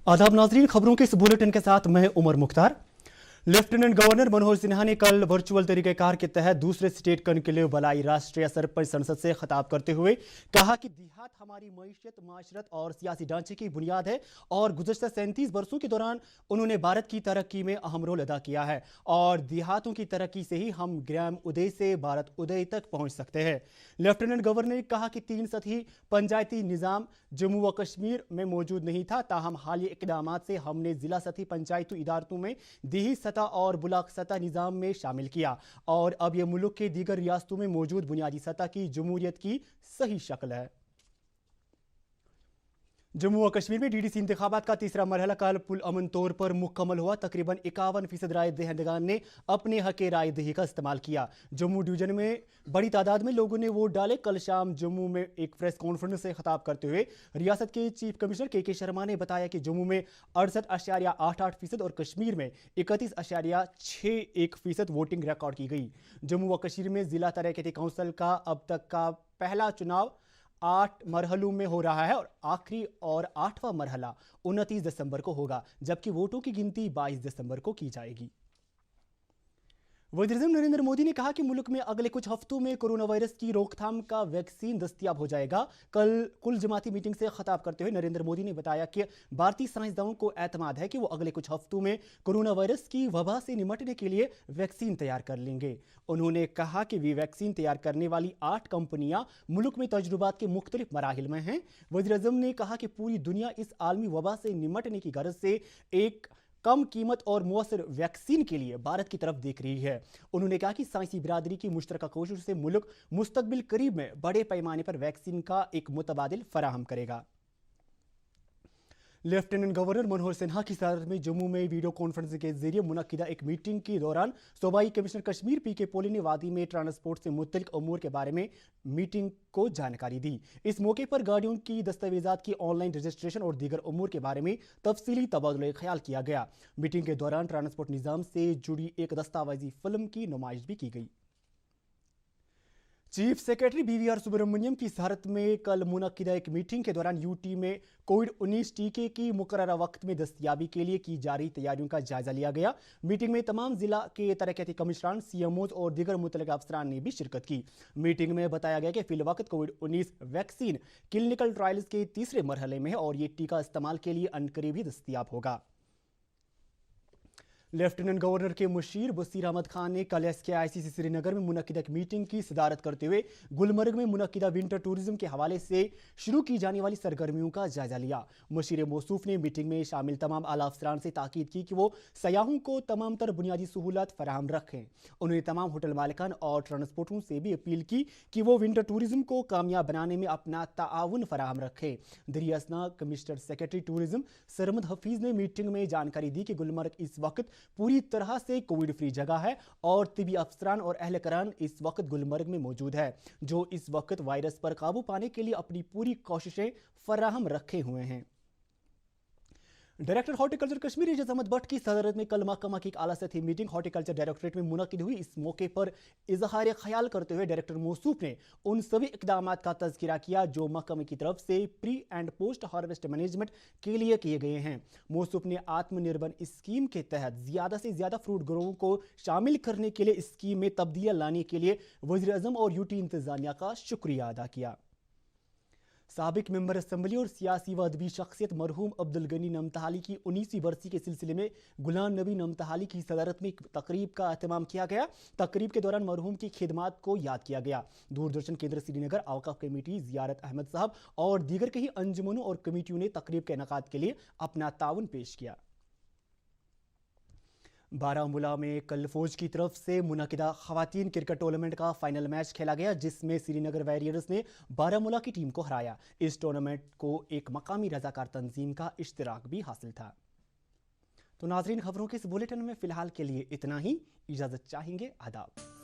आदाब नाजरीन, खबरों के इस बुलेटिन के साथ मैं उमर मुख्तार। लेफ्टिनेंट गवर्नर मनोहर सिन्हा ने कल वर्चुअल तरीक़ेकार के तहत दूसरे स्टेट कनक्लेव बलाई राष्ट्रीय सरपंच संसद से खिताब करते हुए कहा कि देहात हमारी मईशत, माशरत और सियासी ढांचे की बुनियाद है और गुज़श्ता 37 वर्षों के दौरान उन्होंने भारत की तरक्की में अहम रोल अदा किया है और देहातों की तरक्की से ही हम ग्राम उदय से भारत उदय तक पहुँच सकते हैं। लेफ्टिनेंट गवर्नर ने कहा कि 3 सतही पंचायती निज़ाम जम्मू व कश्मीर में मौजूद नहीं था, ताहम हालिया इक़दामात से हमने ज़िला सतही पंचायती इदारों में देही सतह और ब्लॉक सतह निज़ाम में शामिल किया और अब यह मुल्क के दीगर रियासतों में मौजूद बुनियादी सतह की जमहूरियत की सही शक्ल है। जम्मू व कश्मीर में डीडीसी इंतखाबात का तीसरा मरहला कल पुरअमन तौर पर मुकम्मल हुआ। तकरीबन 51% राय दहिंदगान ने अपने हक राय दही का इस्तेमाल किया। जम्मू डिवीजन में बड़ी तादाद में लोगों ने वोट डाले। कल शाम जम्मू में एक प्रेस कॉन्फ्रेंस से खिताब करते हुए रियासत के चीफ कमिश्नर के शर्मा ने बताया कि जम्मू में 68.88% और कश्मीर में 31.61% वोटिंग रिकॉर्ड की गई। जम्मू व कश्मीर में जिला तरक्की काउंसिल का अब तक का पहला चुनाव 8 मरहलों में हो रहा है और आखिरी और 8वां मरहला 29 दिसंबर को होगा, जबकि वोटों की गिनती 22 दिसंबर को की जाएगी। वज़ीर-ए-आज़म नरेंद्र मोदी ने कहा कि मुल्क में अगले कुछ हफ्तों में कोरोना वायरस की रोकथाम का वैक्सीन दस्तयाब हो जाएगा। कल कुल जमाती मीटिंग से खिताब करते हुए नरेंद्र मोदी ने बताया कि भारतीय साइंसदानों को एतमाद है कि वो अगले कुछ हफ्तों में कोरोना वायरस की वबा से निमटने के लिए वैक्सीन तैयार कर लेंगे। उन्होंने कहा कि वे वैक्सीन तैयार करने वाली 8 कंपनियां मुल्क में तजुर्बात के मुख्तलिफ मराहिल में हैं। वज़ीर-ए-आज़म ने कहा कि पूरी दुनिया इस आलमी वबा से निमटने की गरज से एक कम कीमत और मुअस्सर वैक्सीन के लिए भारत की तरफ देख रही है। उन्होंने कहा कि साइंसी बिरादरी की मुश्तरका कोशिश से मुल्क मुस्तकबिल करीब में बड़े पैमाने पर वैक्सीन का एक मुतबादिल फराहम करेगा। लेफ्टिनेंट गवर्नर मनोहर सिन्हा की सदारत में जम्मू में वीडियो कॉन्फ्रेंसिंग के जरिए मुनक्किदा एक मीटिंग के दौरान सूबाई कमिश्नर कश्मीर पी के पोली ने वादी में ट्रांसपोर्ट से मुतल्लिक अमूर के बारे में मीटिंग को जानकारी दी। इस मौके पर गाड़ियों की दस्तावेजात की ऑनलाइन रजिस्ट्रेशन और दीगर अमूर के बारे में तफसीली तबादुल ख्याल किया गया। मीटिंग के दौरान ट्रांसपोर्ट निज़ाम से जुड़ी एक दस्तावेजी फिल्म की नुमाइश भी की गई। चीफ सेक्रेटरी BVR सुब्रमण्यम की सदारत में कल मुनक्किदा एक मीटिंग के दौरान यूटी में कोविड-19 टीके की मुकर्ररा वक्त में दस्तयाबी के लिए की जा रही तैयारियों का जायजा लिया गया। मीटिंग में तमाम जिला के तरक्याती कमिश्नरान, CMOs और दीगर मुतल्लिका अफसरान ने भी शिरकत की। मीटिंग में बताया गया कि फिलवक्त कोविड-19 वैक्सीन क्लिनिकल ट्रायल्स के तीसरे मरहले में है और ये टीका इस्तेमाल के लिए अनकरीब ही दस्तयाब होगा। लेफ्टिनेंट गवर्नर के मुशीर बसीर अहमद खान ने कल SKICC श्रीनगर में मुनक्किदा एक मीटिंग की सदारत करते हुए गुलमर्ग में मुनक्किदा विंटर टूरिज्म के हवाले से शुरू की जाने वाली सरगर्मियों का जायजा लिया। मुशीर मौसूफ ने मीटिंग में शामिल तमाम आला अफसरान से ताकीद की कि वो सयाहों को तमाम तर बुनियादी सहूलत फराहम रखें। उन्होंने तमाम होटल मालिकान और ट्रांसपोर्टरों से भी अपील की कि वो विंटर टूरिज्म को कामयाब बनाने में अपना ताआवुन फराहम रखें। दरियासना commissioner secretary tourism Sarmad Hafeez ने मीटिंग में जानकारी दी कि गुलमर्ग इस वक्त पूरी तरह से कोविड फ्री जगह है और तिबी अफसरान और अहलकारान इस वक्त गुलमर्ग में मौजूद है जो इस वक्त वायरस पर काबू पाने के लिए अपनी पूरी कोशिशें फराहम रखे हुए हैं। डायरेक्टर हॉर्टिकल्चर कश्मीर एजाज अहमद भट्ट की सदारत में कल महकमा की एक आला सतही मीटिंग हॉर्टिकल्चर डायरेक्टरेट में मुनक्किद हुई। इस मौके पर इजहार ख्याल करते हुए डायरेक्टर मौसूफ ने उन सभी इक़दामात का तज़किरा किया जो महकमे की तरफ से pre and post harvest management के लिए किए गए हैं। मौसूफ ने आत्मनिर्भर स्कीम के तहत ज़्यादा से ज़्यादा फ्रूट ग्रोवरों को शामिल करने के लिए स्कीम में तब्दीली लाने के लिए वज़ीर-ए-आज़म और यूटी इंतज़ामिया का शुक्रिया अदा किया। साबिक मेंबर असम्बली और सियासी व अदबी शख्सियत मरहूम अब्दुल गनी नमतहाली की 19वीं बरसी के सिलसिले में गुलाम नबी नमतहाली की सदारत में एक तकरीब का एहतमाम किया गया। तकरीब के दौरान मरहूम की खिदमात को याद किया गया। दूरदर्शन केंद्र श्रीनगर, औकाफ कमेटी, ज़ियारत अहमद साहब और दीगर कई अंजुमनों और कमेटियों ने तकरीब के इनेकाद के लिए अपना ताउन पेश किया। बारामूला में कल फौज की तरफ से मुनक्किदा खवातीन क्रिकेट टूर्नामेंट का फाइनल मैच खेला गया जिसमें श्रीनगर वॉरियर्स ने बारामूला की टीम को हराया। इस टूर्नामेंट को एक मकामी रजाकार तंजीम का इश्तिराक भी हासिल था। तो नाजरीन, खबरों के इस बुलेटिन में फिलहाल के लिए इतना ही। इजाजत चाहेंगे। आदाब।